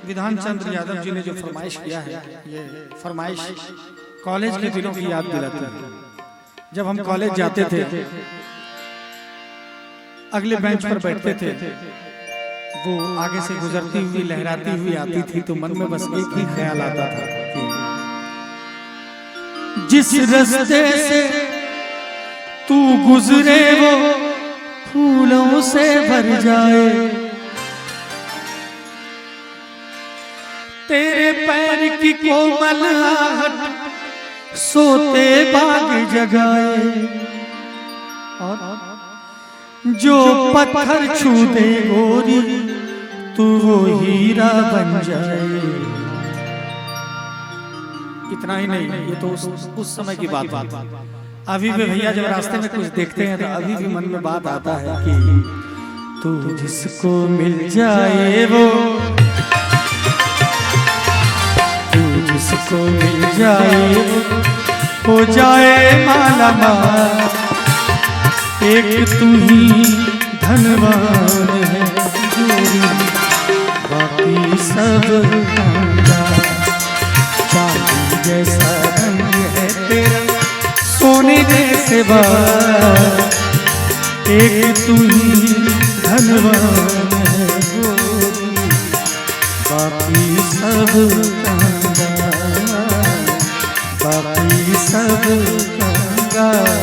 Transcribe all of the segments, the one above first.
विधान चंद्र यादव जी ने जो फरमाइश किया है, ये फरमाइश कॉलेज के दिनों की याद दिलाती है। जब हम कॉलेज जाते थे, अगले बेंच पर बैठते थे, वो आगे से गुजरती हुई लहराती हुई आती थी, तो मन में बस एक ही ख्याल आता था कि जिस रास्ते से तू गुजरे वो फूलों से भर जाए, तेरे पैर की कोमल आहट सोते बाग जगाए, और जो पत्थर छू दे गोरी तू वो हीरा बन जाए। इतना ही नहीं, ये तो उस समय की बात है। अभी भी भैया जब रास्ते में कुछ देखते हैं तो अभी भी मन में बात आता है कि तू जिसको मिल जाए वो, तू जिसको मिल जाए हो जाए माला माल, एक तू ही धनवान है गोरी, बाकी सब कंगाल। चांदी जैसा रंग है तेरा, सोने जैसे बाल, एक तू ही धनवान है गोरी, बाकी सब कंगाल, बाकी सब कंगाल।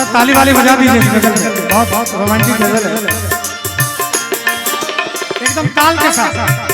ताली वाली बजा दीजिए, बहुत बहुत रोमांटिक गजल है, एकदम ताल के साथ।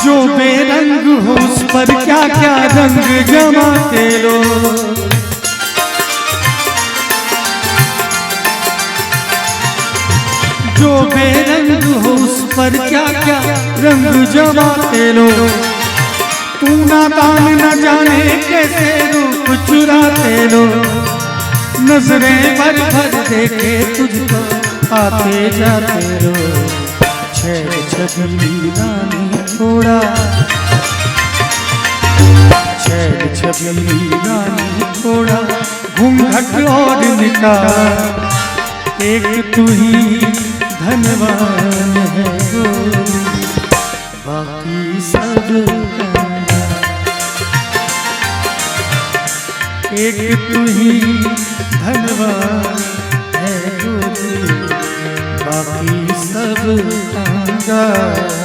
जो बेरंग हो उस पर क्या क्या रंग जमाते लो, जो बेरंग हो उस पर क्या क्या रंग जमाते लो, तू नादान न जाने कैसे रूप चुराते लो, नजरें भर भर देखे तुझको आते जाते लो, छेड़ छबीली रानी थोड़ा, छेड़ छबीली रानी थोड़ा, घूंघट और निकाल, एक तू ही धनवान है गोरी, बाकी सब कंगाल। एक तू ही धनवान है गोरी, बाकी सब कंगाल।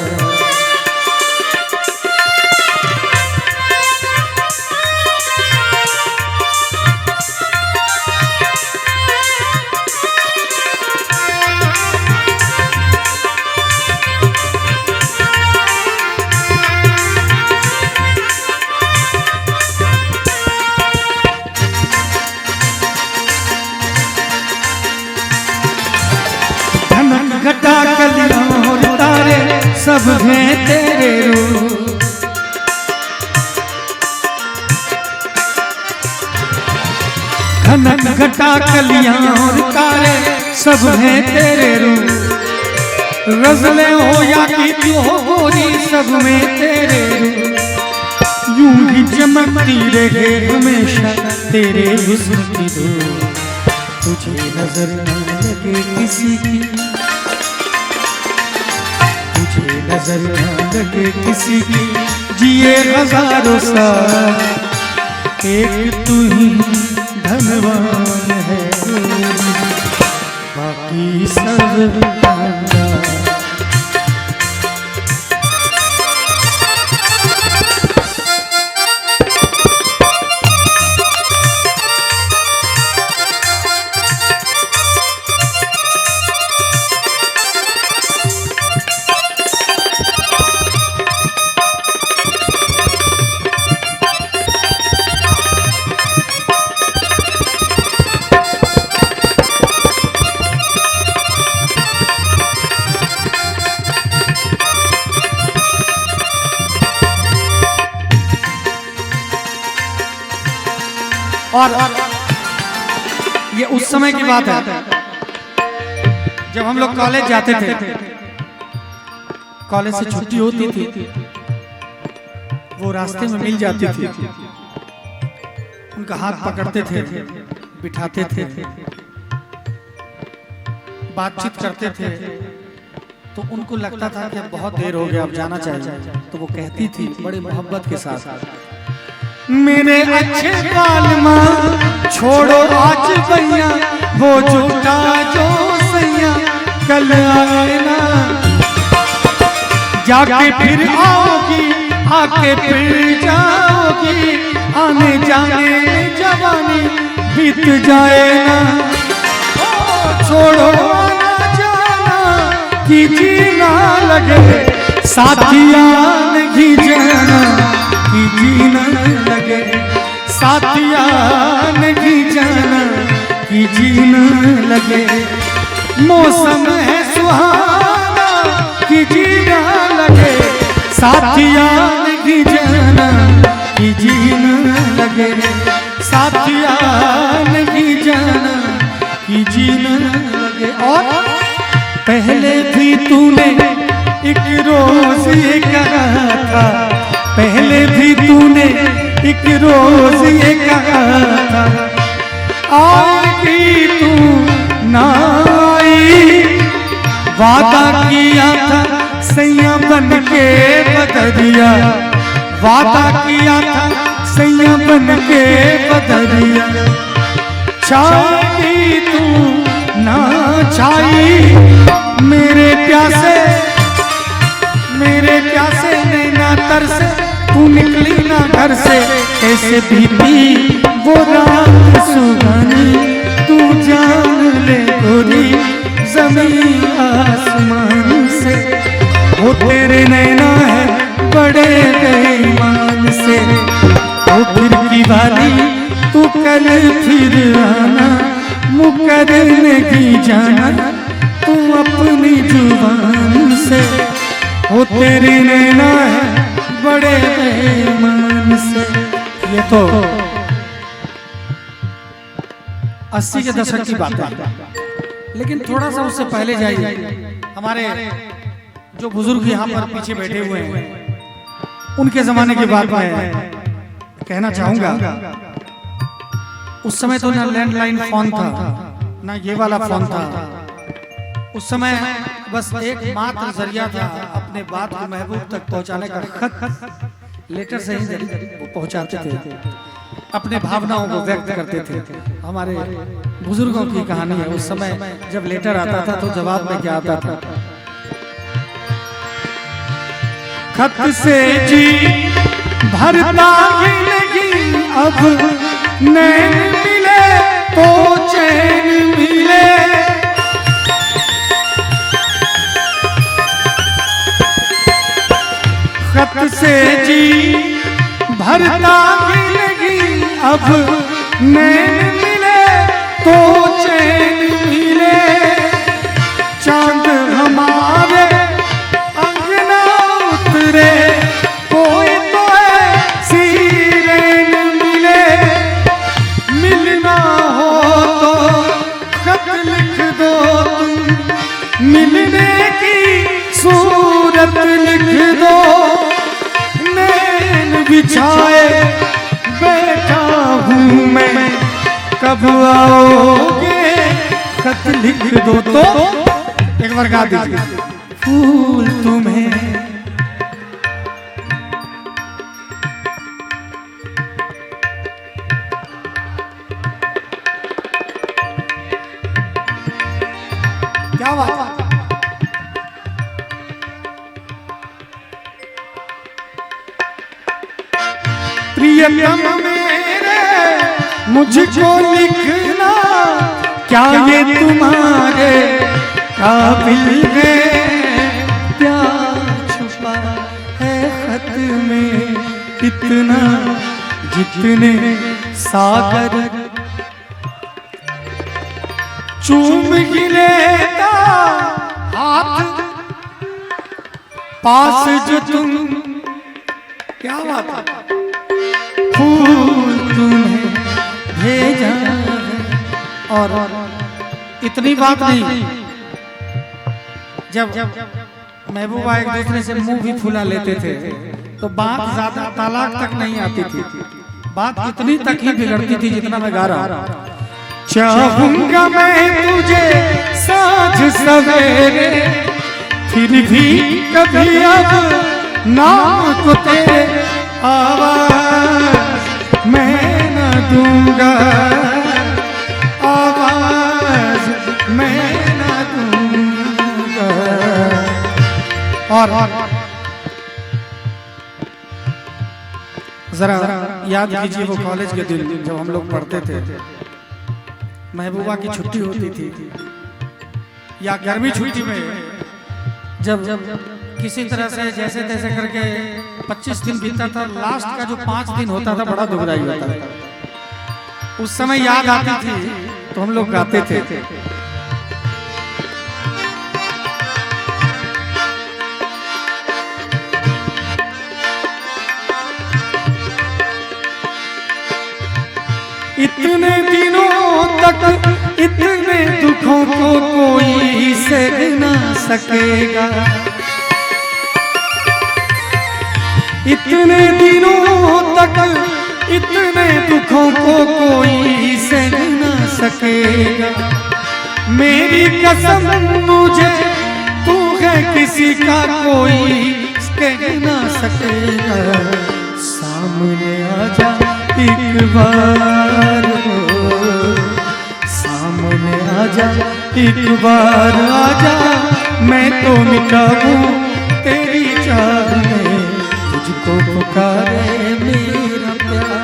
घटा कलियां और तारे सब हैं तेरे रूप, घनक घटा कलियां और तारे सब हैं तेरे रूप, गजलें हो या गीत हो गोरी सब में तेरे रूप, यूं ही चमकती रहे हमेशा तेरे हुस्न की धूप, तुझे नजर न लगे किसी की, नजर न लगे किसी की, जिए हजारों साल, एक तू ही धनवान है गोरी, बाकी सब कंगाल। और ये उस समय की बात है जब हम लोग कॉलेज जाते थे, कॉलेज से छुट्टी होती थी, वो रास्ते में मिल जाती थी, उनका हाथ पकड़ते थे, बिठाते थे, बातचीत करते थे, तो उनको लगता था कि अब बहुत देर हो गया, अब जाना चाहिए, तो वो कहती थी बड़े मोहब्बत के साथ, मेरे अच्छे बालमा छोड़ो आज भैया, वो झूठा जो सैया कल आए ना, जाके फिर आओगी, आके फिर जाओगी, आने जाने में जवानी बीत जाए ना, छोड़ो आना जाना कि जीना लगे, साथिया नहीं जाना कि जीना लगे, साथिया नहीं जाना कि जीना लगे, मौसम है सुहाना कि जीना लगे, साथिया नहीं जाना कि जीना लगे, साथिया नहीं जाना कि जीना लगे। और पहले भी तूने एक रोज ये कहा था, पहले भी तूने एक रोज ये कहा था, आएगी तू ना आई, वादा किया था सैया बन के बदरिया, वादा किया था सैया बन के बदरिया, छाई तू ना छाई, मेरे प्यासे नैना तरसे, तू निकली ना घर से, कैसे बीती वो रात सुहानी, तू जान ले गोरी जमीन आसमान से, वो तेरे नैना है बड़े बेईमान से, वो फिर की बारी तू कल फिर आना, मुकरने की जाना तू अपनी जुबान से, वो तेरी नैना है बड़े बेईमान से। ये तो 80 के दशक की बात है, लेकिन थोड़ा सा उससे पहले जाइए, हमारे जो बुजुर्ग यहाँ पर पीछे बैठे हुए हैं, उनके जमाने की बात मैं कहना चाहूंगा। उस समय तो ना लैंडलाइन फोन था, ना ये वाला फोन था, उस समय बस एक मात्र जरिया था अपने बात को महबूब तक पहुंचाने का, खत लेटर से ही वो पहुंचाते थे, अपने भावनाओं को व्यक्त करते थे। हमारे बुजुर्गों की कहानी है, उस समय जब लेटर आता था तो जवाब में क्या आता था, खत से जी भरता ही नहीं, अब नैन मिले तो चैन मिले, खत से जी भरता ही नहीं, अब नैन मिले तो चैन मिले, चांद हमारे अंगना उतरे, कोई तो ऐसी रैन मिले, मिलना हो तो खत लिख दो तुम, मिलने की सूरत लिख दो, नैन बिछाए बैठा हूँ मैं, कब आओगे खत लिख दो, तो एक बार गा दीजिए, फूल तुम्हें क्या बात, प्रियतम मेरे मुझको लिखना, क्या ये तुम्हारे काबिल है, प्यार छुपा है खत में इतना, जितने सागर चूम ही लेता हाथ पास जो तुम, क्या बात, फूल तुम्हें भेजा है। और इतनी बात नहीं, जब महबूबा एक दूसरे से मुंह भी फुला लेते थे तो बात ज्यादा तलाक तक नहीं आती थी, बात इतनी तक ही बिगड़ती थी जितना मैं गा रहा हूं। चाहूंगा मैं तुझे साँझ सवेरे, फिर भी कभी अब नाम को तेरे आवाज मैं न दूंगा, आवाज मैं न दूंगा। और जरा याद कीजिए वो कॉलेज के दिन जब हम लोग पढ़ते थे, महबूबा की छुट्टी होती थी या गर्मी छुट्टी में जब किसी तरह से जैसे तैसे करके 25 दिन बीतता था, लास्ट का जो 5 दिन होता था बड़ा दुखदाई होता था। उस समय याद आती थी तो हम लोग गाते थे। इतने दिनों तक इतने दुखों को कोई सह ना सकेगा, इतने दिनों तक इतने दुखों को कोई सह ना सकेगा। मेरी कसम मुझे तू है किसी का कोई कह ना सकेगा। सामने आजा एक बार, सामने आजा एक बार आजा, मैं तो मिटाऊं तेरी चाह में, तुझको पुकारे मेरा प्यार।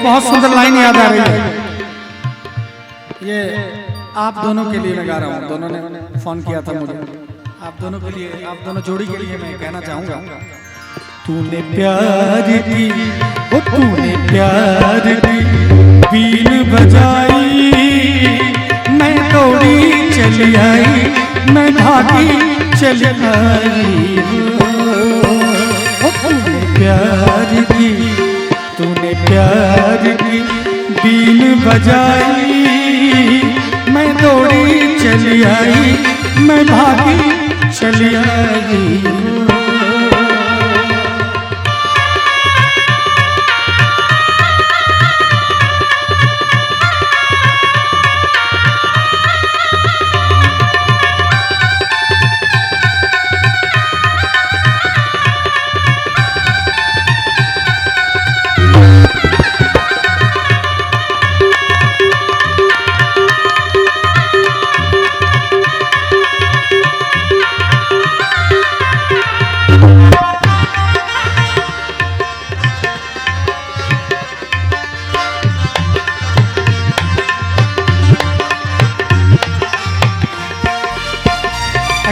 बहुत सुंदर लाइन याद आ रही है, ये आप दोनों के लिए मैं गा रहा हूँ। दोनों ने फोन किया था मुझे, आप दोनों के लिए, आप दोनों जोड़ी के लिए मैं कहना चाहूंगा। तूने प्यार की, ओ तूने प्यार की बीन बजाई, मैं दौड़ी चली आई, मैं भागी चली आई। ओ तूने प्यार की, तूने प्यार की बीन बजाई, मैं दौड़ी चली आई, मैं भागी चली आई।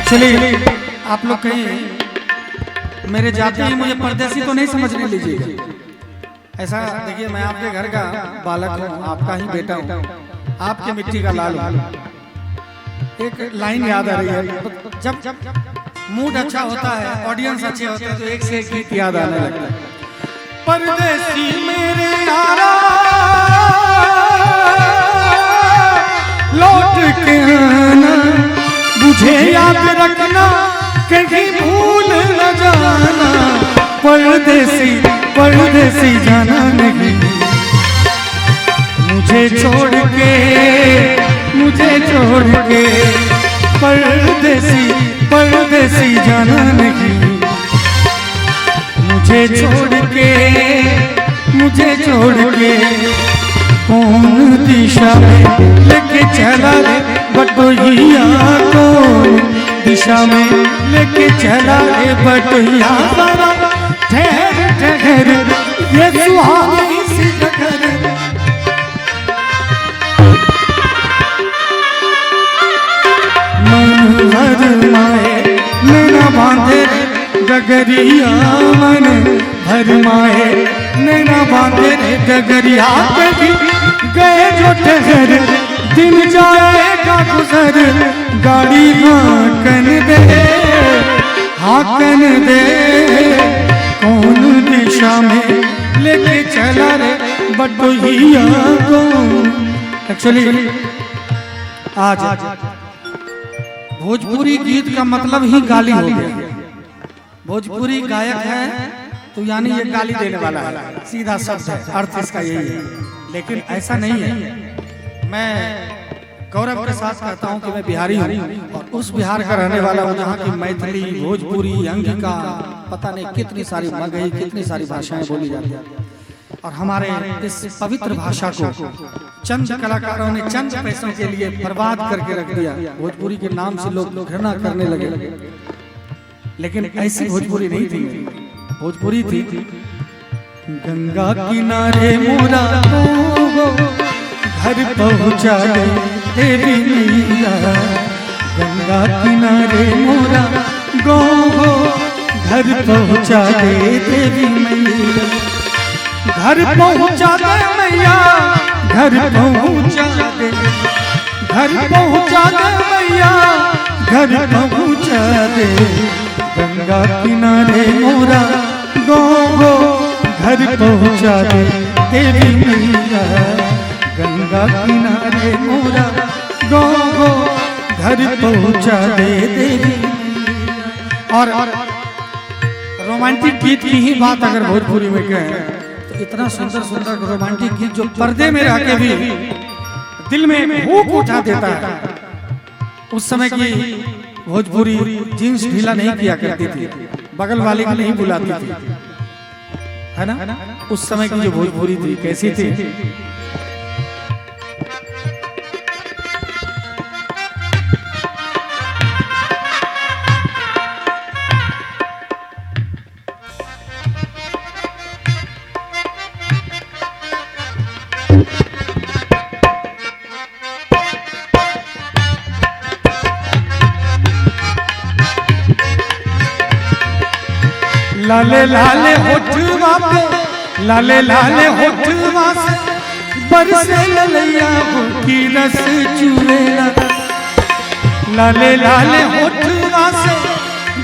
एक्चुअली आप लोग कहीं मेरे जाते ही मुझे परदेसी तो नहीं समझने लीजिएगा। ऐसा देखिए, मैं आपके घर का बालक हूँ, आपका ही बेटा हूँ, आपके मिट्टी का लाल हूँ। एक लाइन याद आ रही है, जब मूड अच्छा होता है, ऑडियंस अच्छे होते हैं तो एक से एक गीत याद आने लगता है। परदेसी मेरे यारा लौट के आना, मुझे याद रखना कहीं भूल न जाना। परदेसी परदेसी जाना नहीं, मुझे छोड़ के, मुझे छोड़ के। परदेसी परदेसी जाना नहीं, मुझे छोड़ के कौन दिशा में लेके चला रे बटोहिया, कौन दिशा में लेके चला रे बटोहिया। ठहर ठहर ये सुहानी सी डगर, मन भर माए नैना बांधे डगरिया, मन भर माए नैना बांधे डगरिया। कभी गए जो ठहर दिन जाएगा गुजर, गाड़ी हाकन दे कौन दिशा में लेके चला रे बटोहिया को। एक्चुअली आज भोजपुरी गीत का मतलब ही गाली हो गया। भोजपुरी गायक है तो यानी ये गाली देने वाला है, सीधा शब्द है, अर्थ इसका यही है। लेकिन ऐसा नहीं है। मैं गौरव के साथ कहता हूँ कि मैं बिहारी हूँ और उस बिहार का रहने वाला हूँ जहाँ की मैथिली, भोजपुरी, अंगिका, पता नहीं कितनी सारी मगही, कितनी सारी भाषाएं बोली जाती हैं। और हमारे इस पवित्र भाषा को चंद कलाकारों ने चंद पैसों के लिए बर्बाद करके रख दिया। भोजपुरी के नाम से लोग घृणा करने लगे, लेकिन ऐसी भोजपुरी नहीं थी। भोजपुरी थी गंगा किनारे मोरा घर पहुँचा दे देवी मैया, गंगा किनारे मोरा गो घर पहुँचा दे देवी मैया, घर पहुँचा दे मैया, घर पहुँचा दे, घर पहुँचा दे मैया, घर पहुँचा दे, गंगा किनारे मोरा गो घर पहुँचा दे देवी मैया, गंगा किनारे मोरा गो घर पहुँचा दे देवी। और रोमांटिक गीत की ही बात अगर भोजपुरी में कहें तो इतना सुंदर सुंदर रोमांटिक गीत जो पर्दे में रह के भी दिल में भूख उठा देता है। उस समय की भोजपुरी जींस ढीला नहीं किया करती थी, बगल वाले की नहीं बुलाती थी, है ना। उस समय की जो भोजपुरी थी कैसी थी। लाले लाले होठवा पे, लाले लाले होठवा से बरसे ललैया की रस चुवेला, लाले लाले होठवा से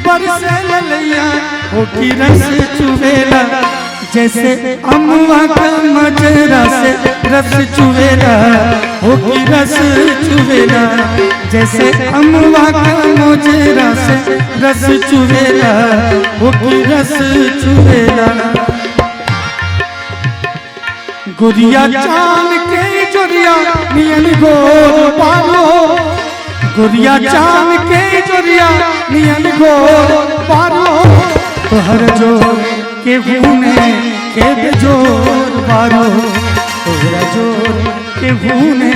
बरसे ललैया की रस चुवेला, जैसे अमवा का मजरा से रस चुवेला की रस चुवेला, जैसे अमवा का मजरा से रस चुवेला की रस चुवेला। गुड़िया चांद के जोरिया नियन गोर पालो, गुड़िया चांद के जोरिया नियन गोर पालो, तोहर जोर के भूने के बेजोर बारो, तोहरा जोर के भूने